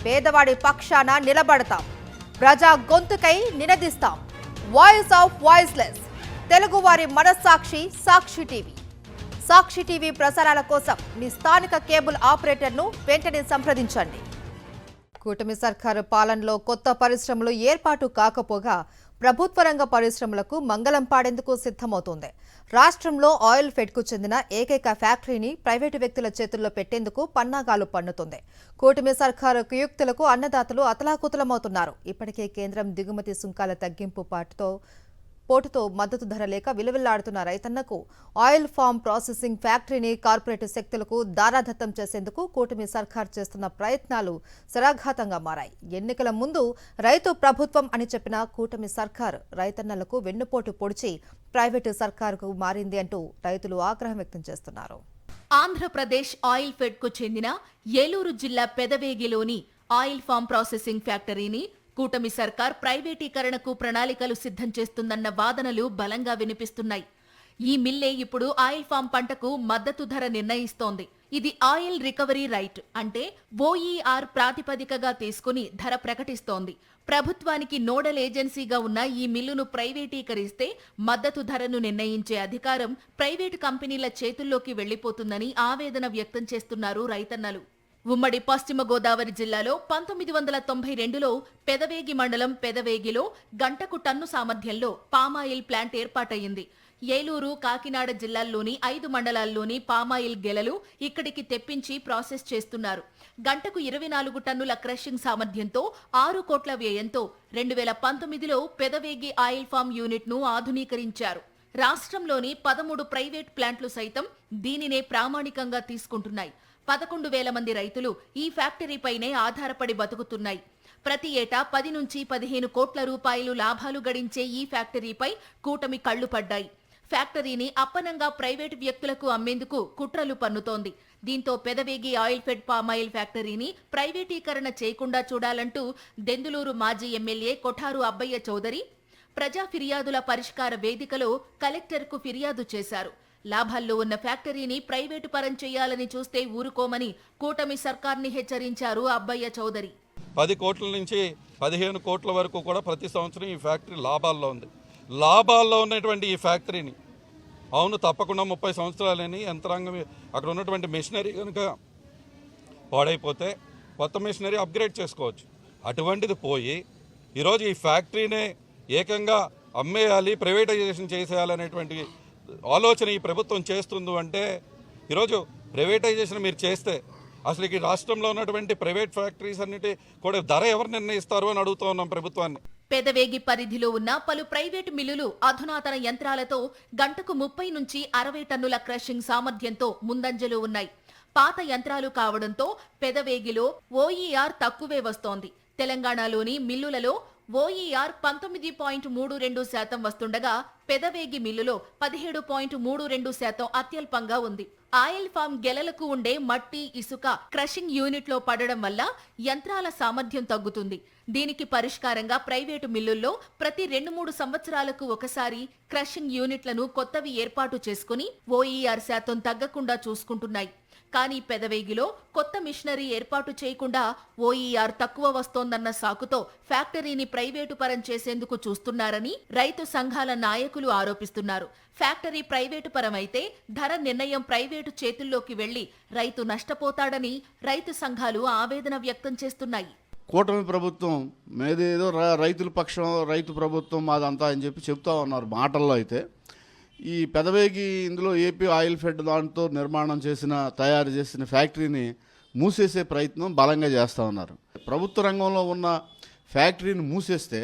పేదవాడి పక్షాన నిలబడతాం, ప్రజా గొంతుకై నినదిస్తాం. వాయిస్ ఆఫ్ వాయిస్లెస్, తెలుగువారి మనస్సాక్షి సాక్షి టీవీ. సాక్షి టీవీ ప్రసారాల కోసం మీ స్థానిక కేబుల్ ఆపరేటర్ను వెంటనే సంప్రదించండి. కూటమి సర్కారు పాలనలో కొత్త పరిశ్రమలు ఏర్పాటు కాకపోగా ప్రభుత్వ రంగ పరిశ్రమలకు మంగళం పాడేందుకు సిద్ధమవుతోంది. రాష్ట్రంలో ఆయిల్ ఫెడ్కు చెందిన ఏకైక ఫ్యాక్టరీని ప్రైవేటు వ్యక్తుల చేతుల్లో పెట్టేందుకు పన్నాగాలు పన్నుతోంది. కూటమి సర్కారు కుయుక్తులకు అన్నదాతలు అతలాకుతలమవుతున్నారు. ఇప్పటికే కేంద్రం దిగుమతి సుంకాల తగ్గింపు పోటుతో మద్దతు ధర లేక విలువెల్లాడుతున్న రైతన్నకు ఆయిల్ ఫామ్ ప్రాసెసింగ్ ఫ్యాక్టరీని కార్పొరేట్ శక్తులకు దారాదత్తం చేసేందుకు కూటమి సర్కార్ చేస్తున్న ప్రయత్నాలు శరాఘాతంగా మారాయి. ఎన్నికల ముందు రైతు ప్రభుత్వం అని చెప్పిన కూటమి సర్కార్ రైతన్నలకు వెన్నుపోటు పొడిచి ప్రైవేటు సర్కారుకు మారింది అంటూ రైతులు ఆగ్రహం వ్యక్తం చేస్తున్నారు. ఆంధ్రప్రదేశ్ ఆయిల్ ఫెడ్కు చెందిన ఏలూరు జిల్లా పెదవేగిలోని ఆయిల్ ఫామ్ ప్రాసెసింగ్ ఫ్యాక్టరీని కూటమి సర్కార్ ప్రైవేటీకరణకు ప్రణాళికలు సిద్ధం చేస్తుందన్న వాదనలు బలంగా వినిపిస్తున్నాయి. ఈ మిల్లే ఇప్పుడు ఆయిల్ ఫామ్ పంటకు మద్దతు ధర నిర్ణయిస్తోంది. ఇది ఆయిల్ రికవరీ రైట్ అంటే ఓఈఆర్ ప్రాతిపదికగా తీసుకుని ధర ప్రకటిస్తోంది. ప్రభుత్వానికి నోడల్ ఏజెన్సీగా ఉన్న ఈ మిల్లును ప్రైవేటీకరిస్తే మద్దతు ధరను నిర్ణయించే అధికారం ప్రైవేటు కంపెనీల చేతుల్లోకి వెళ్లిపోతుందని ఆవేదన వ్యక్తం చేస్తున్నారు రైతన్నలు. ఉమ్మడి పశ్చిమ గోదావరి జిల్లాలో 1992లో పెదవేగి మండలం పెదవేగిలో గంటకు టన్ను సామర్థ్యంలో పామాయిల్ ప్లాంట్ ఏర్పాటయ్యింది. ఏలూరు, కాకినాడ జిల్లాల్లోని 5 మండలాల్లోని పామాయిల్ గెలలు ఇక్కడికి తెప్పించి ప్రాసెస్ చేస్తున్నారు. గంటకు 24 టన్నుల క్రషింగ్ సామర్థ్యంతో 6 కోట్ల వ్యయంతో 2019లో పెదవేగి ఆయిల్ ఫామ్ యూనిట్ ను ఆధునీకరించారు. రాష్ట్రంలోని 13 ప్రైవేట్ ప్లాంట్లు సైతం దీనినే ప్రామాణికంగా తీసుకుంటున్నాయి. 11,000 మంది రైతులు ఈ ఫ్యాక్టరీపైనే ఆధారపడి బతుకుతున్నాయి. ప్రతి ఏటా 10 నుంచి 15 కోట్ల రూపాయలు లాభాలు గడించే ఈ ఫ్యాక్టరీపై కూటమి కళ్లు పడ్డాయి. ఫ్యాక్టరీని అప్పనంగా ప్రైవేటు వ్యక్తులకు అమ్మేందుకు కుట్రలు పన్నుతోంది. దీంతో పెదవేగి ఆయిల్ ఫెడ్ పామాయిల్ ఫ్యాక్టరీని ప్రైవేటీకరణ చేయకుండా చూడాలంటూ దెందులూరు మాజీ ఎమ్మెల్యే కొఠారు అబ్బయ్య చౌదరి ప్రజా ఫిర్యాదుల పరిష్కార వేదికలో కలెక్టర్కు ఫిర్యాదు చేశారు. లాభాల్లో ఉన్న ఫ్యాక్టరీని ప్రైవేటు పరం చేయాలని చూస్తే ఊరుకోమని కూటమి సర్కార్ని హెచ్చరించారు అబ్బయ్య చౌదరి. 10 కోట్ల నుంచి 15 కోట్ల వరకు కూడా ప్రతి సంవత్సరం ఈ ఫ్యాక్టరీ లాభాల్లో ఉంది. లాభాల్లో ఉన్నటువంటి ఈ ఫ్యాక్టరీని అవును తప్పకుండా 30 సంవత్సరాలని యంత్రాంగం అక్కడ ఉన్నటువంటి మెషినరీ కనుక పాడైపోతే కొత్త మెషినరీ అప్గ్రేడ్ చేసుకోవచ్చు. అటువంటిది పోయి ఈరోజు ఈ ఫ్యాక్టరీనే ఏకంగా అమ్మేయాలి, ప్రైవేటైజేషన్ చేసేయాలనేటువంటి ఆలోచన ఈ ప్రభుత్వం చేస్తుంది. అంటే ఈరోజు ప్రైవేటైజేషన్ మీరు చేస్తే అసలు ఈ రాష్ట్రంలో ఉన్నటువంటి ప్రైవేట్ ఫ్యాక్టరీస్ అన్నిటి కూడా ధర ఎవరు నిర్ణయిస్తారు అని అడుగుతూ ఉన్నాం ప్రభుత్వాన్ని. పెదవేగి పరిధిలో ఉన్న పలు ప్రైవేటు మిల్లులు అధునాతన యంత్రాలతో గంటకు 30 నుంచి 60 టన్నుల క్రషింగ్ సామర్థ్యంతో ముందంజలో ఉన్నాయి. పాత యంత్రాలు కావడంతో పెదవేగిలో ఓఈఆర్ తక్కువే వస్తోంది. తెలంగాణలోని మిల్లులలో ఓఈఆర్ 19.32% వస్తుండగా పెదవేగి మిల్లులో 17.32% అత్యల్పంగా ఉంది. ఆయిల్ ఫామ్ గెలలకు ఉండే మట్టి, ఇసుక క్రషింగ్ యూనిట్ లో పడడం వల్ల యంత్రాల సామర్థ్యం తగ్గుతుంది. దీనికి పరిష్కారంగా ప్రైవేటు మిల్లుల్లో ప్రతి 2-3 సంవత్సరాలకు ఒకసారి క్రషింగ్ యూనిట్లను కొత్తవి ఏర్పాటు చేసుకుని ఓఈఆర్ శాతం తగ్గకుండా చూసుకుంటున్నాయి. కానీ పెదవేగిలో కొత్త మిషనరీ ఏర్పాటు చేయకుండా ఓఈఆర్ తక్కువ వస్తోందన్న సాకుతో ఫ్యాక్టరీని ప్రైవేటు పరం చేసేందుకు చూస్తున్నారని రైతు సంఘాల నాయకులు ఆరోపిస్తున్నారు. ఫ్యాక్టరీ ప్రైవేటు పరమైతే ధర నిర్ణయం ప్రైవేటు చేతుల్లోకి వెళ్లి రైతు నష్టపోతాడని రైతు సంఘాలు ఆవేదన వ్యక్తం చేస్తున్నాయి. కూటమి ప్రభుత్వం మేదేదో రైతుల పక్షం, రైతు ప్రభుత్వం మాదంతా అని చెప్తా ఉన్నారు మాటల్లో. అయితే ఈ పెదవేగి ఇందులో ఏపీ ఆయిల్ ఫెడ్ దాంతో తయారు చేసిన ఫ్యాక్టరీని మూసేసే ప్రయత్నం బలంగా చేస్తూ ఉన్నారు. ప్రభుత్వ రంగంలో ఉన్న ఫ్యాక్టరీని మూసేస్తే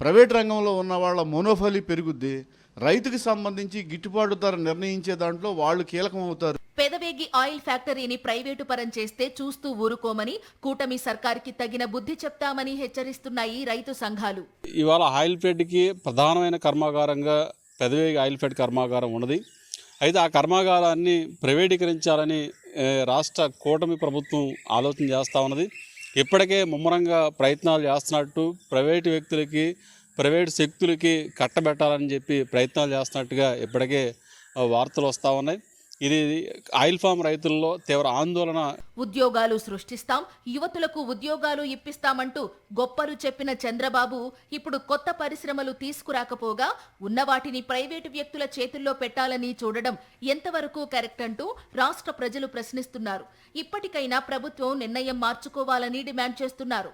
ప్రైవేట్ రంగంలో ఉన్న వాళ్ళ మోనోఫాలీ పెరుగుద్ది. రైతుకి సంబంధించి గిట్టుబాటు ధర నిర్ణయించే దాంట్లో వాళ్ళు కీలకం అవుతారు. పెదవేగి ఆయిల్ ఫ్యాక్టరీని ప్రైవేటు పరం చేస్తే చూస్తూ ఊరుకోమని కూటమి సర్కార్కి తగిన బుద్ధి చెప్తామని హెచ్చరిస్తున్నాయి రైతు సంఘాలు. ఇవాళ ఆయిల్ ఫెడ్కి ప్రధానమైన కర్మాగారంగా పెదవేగి ఆయిల్ ఫెడ్ కర్మాగారం ఉన్నది. అయితే ఆ కర్మాగారాన్ని ప్రైవేటీకరించాలని రాష్ట్ర కూటమి ప్రభుత్వం ఆలోచన చేస్తూ ఉన్నది. ఇప్పటికే ముమ్మరంగా ప్రయత్నాలు చేస్తున్నట్టు ప్రైవేటు వ్యక్తులకి, ప్రైవేటు శక్తులకి కట్టబెట్టాలని చెప్పి ప్రయత్నాలు చేస్తున్నట్టుగా ఇప్పటికే వార్తలు వస్తూ ఉన్నాయి. ఇది ఆయిల్ ఫామ్ రైతుల్లో తీవ్ర ఆందోళన. ఉద్యోగాలు సృష్టిస్తాం, యువతులకు ఉద్యోగాలు ఇప్పిస్తామంటూ గొప్పలు చెప్పిన చంద్రబాబు ఇప్పుడు కొత్త పరిశ్రమలు తీసుకురాకపోగా ఉన్న వాటిని ప్రైవేటు వ్యక్తుల చేతుల్లో పెట్టాలని చూడడం ఎంతవరకు కరెక్ట్ అంటూ రాష్ట్ర ప్రజలు ప్రశ్నిస్తున్నారు. ఇప్పటికైనా ప్రభుత్వం నిర్ణయం మార్చుకోవాలని డిమాండ్ చేస్తున్నారు.